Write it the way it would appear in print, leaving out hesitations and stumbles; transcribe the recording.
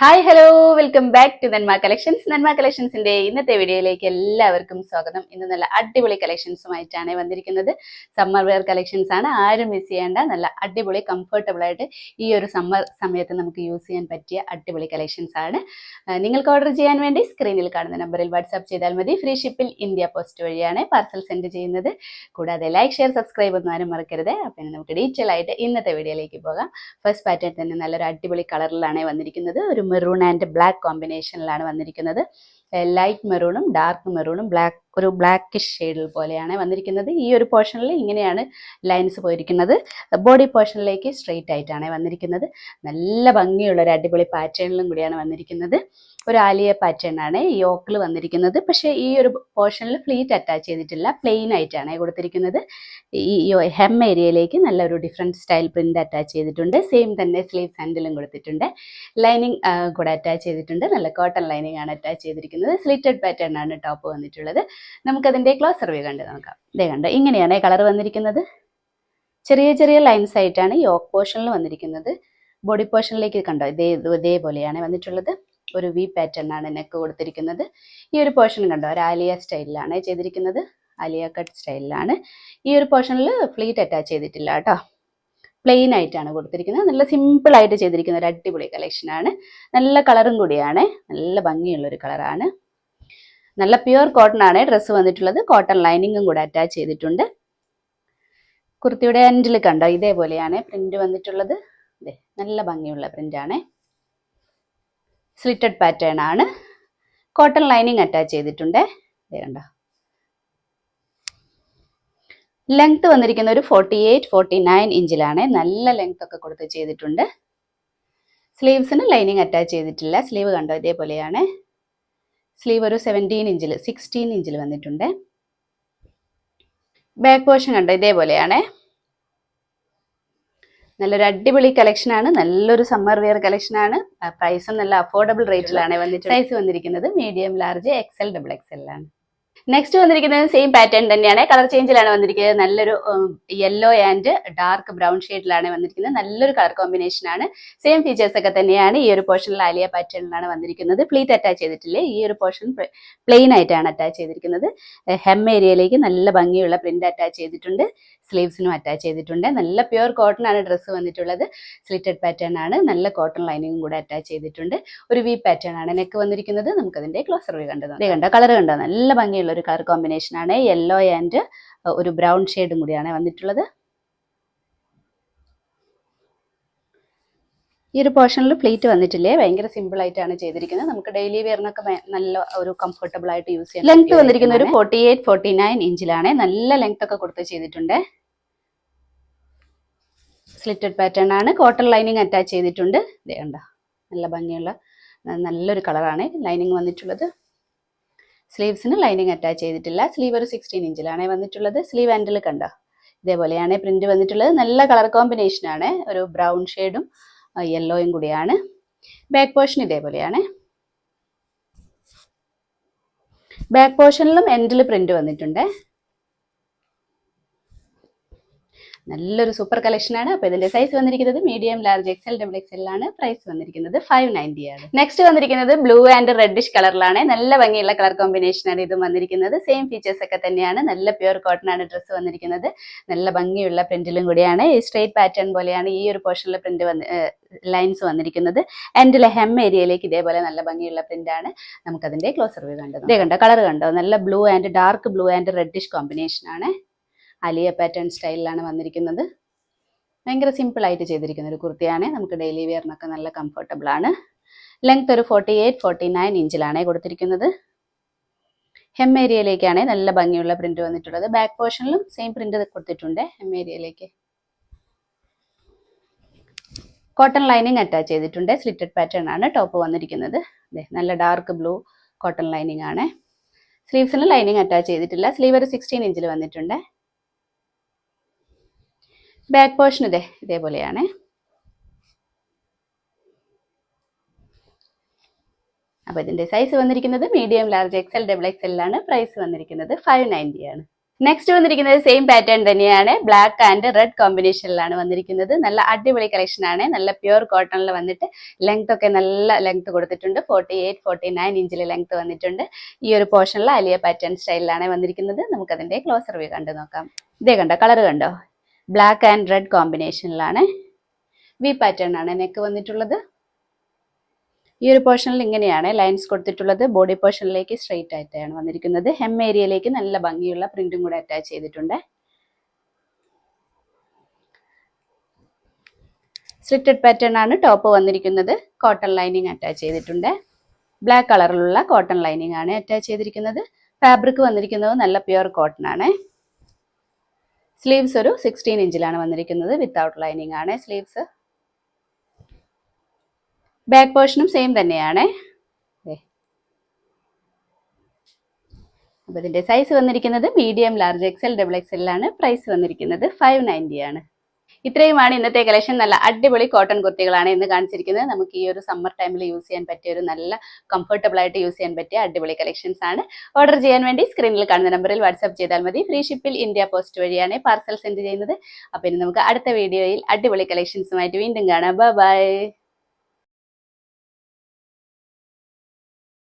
Hi hello welcome back to Nanma collections. Nanma കളക്ഷൻസിന്റെ ഇന്നത്തെ വീഡിയോയിലേക്ക് എല്ലാവർക്കും സ്വാഗതം. ഇന്ന് നല്ല അടിപൊളി കളക്ഷൻസുമായിട്ടാണ് വന്നിരിക്കുന്നത്. സമ്മർ വെയർ കളക്ഷൻസ് ആണ്. ആരും മിസ് ചെയ്യേണ്ട നല്ല അടിപൊളി കംഫർട്ടബിൾ ആയിട്ട് ഈ ഒരു സമ്മർ സമയത്ത് നമുക്ക് യൂസ് ചെയ്യാൻ പറ്റിയ അടിപൊളി കളക്ഷൻസ് ആണ്. നിങ്ങൾക്ക് ഓർഡർ ചെയ്യാൻ വേണ്ടി സ്ക്രീനിൽ കാണുന്ന നമ്പറിൽ വാട്സാപ്പ് ചെയ്താൽ മതി. ഫ്രീ ഷിപ്പിൽ ഇന്ത്യ പോസ്റ്റ് വഴിയാണ് പാർസൽ സെൻഡ് ചെയ്യുന്നത്. കൂടാതെ ലൈക്ക് ഷെയർ സബ്സ്ക്രൈബ് ഒന്നും ആരും മറക്കരുത്. അപ്പം നമുക്ക് ഡീറ്റെയിൽ ആയിട്ട് ഇന്നത്തെ വീഡിയോയിലേക്ക് പോകാം. ഫസ്റ്റ് പാറ്റേൺ തന്നെ നല്ലൊരു അടിപൊളി കളറിലാണ് വന്നിരിക്കുന്നത്. ഒരു മെറൂൺ ആൻഡ് ബ്ലാക്ക് കോമ്പിനേഷനിലാണ് വന്നിരിക്കുന്നത്. ലൈറ്റ് മെറൂണും ഡാർക്ക് മെറൂണും ബ്ലാക്ക് ഒരു ബ്ലാക്കിഷ് ഷെയ്ഡിൽ പോലെയാണ് വന്നിരിക്കുന്നത്. ഈ ഒരു പോർഷനിൽ ഇങ്ങനെയാണ് ലൈൻസ് പോയിരിക്കുന്നത്. ബോഡി പോർഷനിലേക്ക് സ്ട്രെയിറ്റ് ആയിട്ടാണ് വന്നിരിക്കുന്നത്. നല്ല ഭംഗിയുള്ള ഒരു അടിപൊളി പാറ്റേണിലും കൂടിയാണ് വന്നിരിക്കുന്നത്. ഒരു ആലിയ പാറ്റേൺ ആണ് യോക്കിൽ വന്നിരിക്കുന്നത്. പക്ഷേ ഈ ഒരു പോർഷനിൽ ഫ്ലീറ്റ് അറ്റാച്ച് ചെയ്തിട്ടില്ല, പ്ലെയിൻ ആയിട്ടാണ് കൊടുത്തിരിക്കുന്നത്. ഈ ഹെം ഏരിയയിലേക്ക് നല്ലൊരു ഡിഫറെൻറ്റ് സ്റ്റൈൽ പ്രിന്റ് അറ്റാച്ച് ചെയ്തിട്ടുണ്ട്. സെയിം തന്നെ സ്ലീവ്സ് ഹാൻഡിലും കൊടുത്തിട്ടുണ്ട്. ലൈനിങ് കൂടെ അറ്റാച്ച് ചെയ്തിട്ടുണ്ട്. നല്ല കോട്ടൺ ലൈനിങ് ആണ് അറ്റാച്ച് ചെയ്തിരിക്കുന്നത്. സ്ലിറ്റഡ് പാറ്റേൺ ആണ് ടോപ്പ് വന്നിട്ടുള്ളത്. നമുക്കതിൻ്റെ ക്ലോസർ വ്യൂ കണ്ട് നോക്കാം. ഇതേ കണ്ടോ, ഇങ്ങനെയാണ് കളർ വന്നിരിക്കുന്നത്. ചെറിയ ചെറിയ ലൈൻസ് ആയിട്ടാണ് യോക്ക് പോർഷനിൽ വന്നിരിക്കുന്നത്. ബോഡി പോർഷനിലേക്ക് കണ്ടോ, ഇതേപോലെയാണ് വന്നിട്ടുള്ളത്. ഒരു വി പാറ്റേൺ ആണ് നെക്ക് കൊടുത്തിരിക്കുന്നത്. ഈ ഒരു പോർഷൻ കണ്ടോ, ഒരു ആലിയ സ്റ്റൈലിലാണ് ചെയ്തിരിക്കുന്നത്. ആലിയ കട്ട് സ്റ്റൈലിലാണ്. ഈ ഒരു പോർഷനിൽ ഫ്ലീറ്റ് അറ്റാച്ച് ചെയ്തിട്ടില്ല കേട്ടോ, പ്ലെയിൻ ആയിട്ടാണ് കൊടുത്തിരിക്കുന്നത്. നല്ല സിമ്പിൾ ആയിട്ട് ചെയ്തിരിക്കുന്ന ഒരു അടിപൊളി കളക്ഷനാണ്. നല്ല കളറും കൂടിയാണ്, നല്ല ഭംഗിയുള്ളൊരു കളറാണ്. നല്ല പ്യുവർ കോട്ടൺ ആണ് ഡ്രസ്സ് വന്നിട്ടുള്ളത്. കോട്ടൺ ലൈനിങ്ങും കൂടെ അറ്റാച്ച് ചെയ്തിട്ടുണ്ട്. കുർത്തിയുടെ എൻഡിൽ കണ്ടോ, ഇതേപോലെയാണ് പ്രിന്റ് വന്നിട്ടുള്ളത്. നല്ല ഭംഗിയുള്ള പ്രിന്റ് ആണ്. സ്ലിറ്റഡ് പാറ്റേൺ ആണ്. കോട്ടൺ ലൈനിങ് അറ്റാച്ച് ചെയ്തിട്ടുണ്ട്. കണ്ടോ, ലെങ്ത് വന്നിരിക്കുന്ന ഒരു 48-49 ഇഞ്ചിലാണ്. നല്ല ലെങ്ത് ഒക്കെ കൊടുത്ത് ചെയ്തിട്ടുണ്ട്. സ്ലീവ്സിന് ലൈനിങ് അറ്റാച്ച് ചെയ്തിട്ടില്ല. സ്ലീവ് കണ്ടോ, ഇതേപോലെയാണ്. സ്ലീവ് ഒരു 16 ഇഞ്ചിൽ വന്നിട്ടുണ്ട്. ബാക്ക് പോർഷൻ കണ്ടോ, ഇതേപോലെയാണ്. നല്ലൊരു അടിപൊളി കളക്ഷനാണ്. നല്ലൊരു സമ്മർ വെയർ കളക്ഷനാണ്. പ്രൈസും നല്ല അഫോർഡബിൾ റേറ്റിലാണ് വന്നിട്ട്. സൈസ് വന്നിരിക്കുന്നത് medium, large, XL, double XL ആണ്. നെക്സ്റ്റ് വന്നിരിക്കുന്നത് സെയിം പാറ്റേൺ തന്നെയാണ്. കളർ ചേഞ്ചിലാണ് വന്നിരിക്കുന്നത്. നല്ലൊരു യെല്ലോ ആൻഡ് ഡാർക്ക് ബ്രൗൺ ഷെയ്ഡിലാണ് വന്നിരിക്കുന്നത്. നല്ലൊരു കളർ കോമ്പിനേഷൻ ആണ്. സെയിം ഫീച്ചേഴ്സ് ഒക്കെ തന്നെയാണ്. ഈ ഒരു പോർഷനിൽ ആലിയ പാറ്റേണിലാണ് വന്നിരിക്കുന്നത്. പ്ലീറ്റ് അറ്റാച്ച് ചെയ്തിട്ടില്ലേ. ഈ ഒരു പോർഷൻ പ്ലെയിൻ ആയിട്ടാണ് അറ്റാച്ച് ചെയ്തിരിക്കുന്നത്. ഹെം ഏരിയയിലേക്ക് നല്ല ഭംഗിയുള്ള പ്രിന്റ് അറ്റാച്ച് ചെയ്തിട്ടുണ്ട്. സ്ലീവ്സിനും അറ്റാച്ച് ചെയ്തിട്ടുണ്ട്. നല്ല പ്യുവർ കോട്ടൺ ആണ് ഡ്രസ്സ് വന്നിട്ടുള്ളത്. സ്ലിറ്റഡ് പാറ്റേൺ ആണ്. നല്ല കോട്ടൺ ലൈനിങ്ങും കൂടെ അറ്റാച്ച് ചെയ്തിട്ടുണ്ട്. ഒരു വി പാറ്റേൺ ആണ് നെക്ക് വന്നിരിക്കുന്നത്. നമുക്കതിന്റെ ക്ലോസർ വ്യൂ കണ്ടത്. കണ്ടോ, കളർ കണ്ടോ, നല്ല ഭംഗിയുള്ള ഒരു കളർ കോമ്പിനേഷൻ ആണ്. യെല്ലോ ആൻഡ് ഒരു ബ്രൗൺ ഷെയ്ഡും കൂടിയാണ് വന്നിട്ടുള്ളത്. ഈ ഒരു പോർഷനിൽ പ്ലീറ്റ് വന്നിട്ടില്ലേ. ഭയങ്കര സിമ്പിൾ ആയിട്ടാണ് ചെയ്തിരിക്കുന്നത്. നമുക്ക് ഡെയിലി വെയറിനൊക്കെ നല്ല ഒരു കംഫർട്ടബിൾ ആയിട്ട് യൂസ് ചെയ്യാം. ലെങ്ത് വന്നിരിക്കുന്ന ഒരു 48-49 ഇഞ്ചിലാണ്. നല്ല ലെങ്ത് ഒക്കെ കൊടുത്ത് ചെയ്തിട്ടുണ്ട്. സ്ലിറ്റഡ് പാറ്റേൺ ആണ്. കോട്ടൺ ലൈനിങ് അറ്റാച്ച് ചെയ്തിട്ടുണ്ട്. ഇതേ കണ്ടോ, നല്ല ഭംഗിയുള്ള നല്ലൊരു കളറാണ് ലൈനിങ് വന്നിട്ടുള്ളത്. സ്ലീവ്സിന് ലൈനിങ് അറ്റാച്ച് ചെയ്തിട്ടില്ല. സ്ലീവ് ഒരു 16 ഇഞ്ചിലാണ് വന്നിട്ടുള്ളത്. സ്ലീവ് ഹാൻഡിൽ കണ്ടോ, ഇതേപോലെയാണ് പ്രിന്റ് വന്നിട്ടുള്ളത്. നല്ല കളർ കോമ്പിനേഷൻ ആണ്. ഒരു ബ്രൗൺ ഷെയ്ഡും യെല്ലോയും കൂടിയാണ്. ബാക്ക് പോർഷൻ ഇതേപോലെയാണ്. ബാക്ക് പോർഷനിലും എൻഡിൽ പ്രിന്റ് വന്നിട്ടുണ്ട്. നല്ലൊരു സൂപ്പർ കളക്ഷൻ ആണ്. അപ്പോൾ ഇതിന്റെ സൈസ് വന്നിരിക്കുന്നത് medium, large, XL, double XL ആണ്. പ്രൈസ് വന്നിരിക്കുന്നത് 590 ആണ്. നെക്സ്റ്റ് വന്നിരിക്കുന്നത് ബ്ലൂ ആൻഡ് റെഡിഷ് കളറിലാണ്. നല്ല ഭംഗിയുള്ള കളർ കോമ്പിനേഷൻ ആണ് ഇതും വന്നിരിക്കുന്നത്. സെയിം ഫീച്ചേഴ്സ് ഒക്കെ തന്നെയാണ്. നല്ല പ്യുവർ കോട്ടൺ ആണ് ഡ്രസ്സ് വന്നിരിക്കുന്നത്. നല്ല ഭംഗിയുള്ള പ്രിന്റിലും കൂടിയാണ്. സ്ട്രേറ്റ് പാറ്റേൺ പോലെയാണ് ഈ ഒരു പോർഷനിലെ പ്രിന്റ് ലൈൻസ് വന്നിരിക്കുന്നത്. എൻഡിലെ ഹെം ഏരിയയിലേക്ക് ഇതേപോലെ നല്ല ഭംഗിയുള്ള പ്രിന്റ് ആണ്. നമുക്കതിന്റെ ക്ലോസർ വ്യൂ കണ്ടത്. ഇതേ കണ്ടോ, കളർ കണ്ടോ, നല്ല blue and dark blue and reddish combination ആണ്. ആലിയ പാറ്റേൺ സ്റ്റൈലിലാണ് വന്നിരിക്കുന്നത്. ഭയങ്കര സിമ്പിൾ ആയിട്ട് ചെയ്തിരിക്കുന്ന ഒരു കുർത്തിയാണ്. നമുക്ക് ഡെയിലി വെയറിനൊക്കെ നല്ല കംഫർട്ടബിൾ ആണ്. ലെങ്ത് ഒരു 48-49 ഇഞ്ചിലാണ് കൊടുത്തിരിക്കുന്നത്. ഹെം ഏരിയയിലേക്കാണ് നല്ല ഭംഗിയുള്ള പ്രിന്റ് വന്നിട്ടുള്ളത്. ബാക്ക് പോർഷനിലും സെയിം പ്രിന്റ് കൊടുത്തിട്ടുണ്ട്. ഹെം ഏരിയയിലേക്ക് കോട്ടൺ ലൈനിങ് അറ്റാച്ച് ചെയ്തിട്ടുണ്ട്. സ്ലിറ്റഡ് പാറ്റേൺ ആണ് ടോപ്പ് വന്നിരിക്കുന്നത്. നല്ല ഡാർക്ക് ബ്ലൂ കോട്ടൺ ലൈനിങ് ആണ്. സ്ലീവ്സിന് ലൈനിങ് അറ്റാച്ച് ചെയ്തിട്ടില്ല. സ്ലീവ് ഒരു 16 ഇഞ്ചിൽ വന്നിട്ടുണ്ട്. ബാക്ക് പോർഷൻ ഇതേപോലെയാണ്. അപ്പോൾ ഇതിന്റെ സൈസ് വന്നിരിക്കുന്നത് medium, large, XL, double XL ആണ്. പ്രൈസ് വന്നിരിക്കുന്നത് 590 ആണ്. നെക്സ്റ്റ് വന്നിരിക്കുന്നത് സെയിം പാറ്റേൺ തന്നെയാണ്. ബ്ലാക്ക് ആൻഡ് റെഡ് കോമ്പിനേഷനിലാണ് വന്നിരിക്കുന്നത്. നല്ല അടിപൊളി കളക്ഷൻ ആണ്. നല്ല പ്യുർ കോട്ടണിൽ വന്നിട്ട് ലെങ്ത് ഒക്കെ നല്ല ലെങ്ത് കൊടുത്തിട്ടുണ്ട്. 48-49 ഇഞ്ചിൽ ലെങ്ത് വന്നിട്ടുണ്ട്. ഈ ഒരു പോർഷനിൽ അലിയ പാറ്റേൺ സ്റ്റൈലിലാണ് വന്നിരിക്കുന്നത്. നമുക്കതിന്റെ ക്ലോസർ വ്യൂ കണ്ടു നോക്കാം. ഇതേ കണ്ടോ, കളർ കണ്ടോ, ബ്ലാക്ക് ആൻഡ് റെഡ് കോമ്പിനേഷനിലാണ്. വി പാറ്റേൺ ആണ് നെക്ക് വന്നിട്ടുള്ളത്. ഈ ഒരു പോർഷനിൽ ഇങ്ങനെയാണ് ലൈൻസ് കൊടുത്തിട്ടുള്ളത്. ബോഡി പോർഷനിലേക്ക് സ്ട്രെയിറ്റ് ആയിട്ടാണ് വന്നിരിക്കുന്നത്. ഹെം ഏരിയയിലേക്ക് നല്ല ഭംഗിയുള്ള പ്രിന്റും കൂടെ അറ്റാച്ച് ചെയ്തിട്ടുണ്ട്. സ്ലിറ്റഡ് പാറ്റേൺ ആണ് ടോപ്പ് വന്നിരിക്കുന്നത്. കോട്ടൺ ലൈനിങ് അറ്റാച്ച് ചെയ്തിട്ടുണ്ട്. ബ്ലാക്ക് കളറിലുള്ള കോട്ടൺ ലൈനിങ് ആണ് അറ്റാച്ച് ചെയ്തിരിക്കുന്നത്. ഫാബ്രിക് വന്നിരിക്കുന്നത് നല്ല പ്യുർ കോട്ടൺ ആണ്. സ്ലീവ്സ് ഒരു 16 ഇഞ്ചിലാണ് വന്നിരിക്കുന്നത്. വിത്തൗട്ട് ലൈനിങ് ആണ് സ്ലീവ്സ്. ബാക്ക് പോർഷനും സെയിം തന്നെയാണ്. അപ്പോൾ ഇതിന്റെ സൈസ് വന്നിരിക്കുന്നത് മീഡിയം, ലാർജ്, എക്സൽ, ഡബിൾ എക്സലാണ്. പ്രൈസ് വന്നിരിക്കുന്നത് 590 ആണ്. ഇത്രയുമാണ് ഇന്നത്തെ കളക്ഷൻ. നല്ല അടിപൊളി കോട്ടൺ കുർത്തികളാണ് ഇന്ന് കാണിച്ചിരിക്കുന്നത്. നമുക്ക് ഈ ഒരു സമ്മർ ടൈമിൽ യൂസ് ചെയ്യാൻ പറ്റിയ ഒരു നല്ല കംഫർട്ടബിൾ ആയിട്ട് യൂസ് ചെയ്യാൻ പറ്റിയ അടിപൊളി കളക്ഷൻസ് ആണ്. ഓർഡർ ചെയ്യാൻ വേണ്ടി സ്ക്രീനിൽ കാണുന്ന നമ്പറിൽ വാട്സ്ആപ്പ് ചെയ്താൽ മതി. ഫ്രീ ഷിപ്പിൽ ഇന്ത്യ പോസ്റ്റ് വഴിയാണ് പാർസൽ സെൻഡ് ചെയ്യുന്നത്. അപ്പോൾ ഇനി നമുക്ക് അടുത്ത വീഡിയോയിൽ അടിപൊളി കളക്ഷൻസുമായിട്ട് വീണ്ടും കാണാം. ബൈ.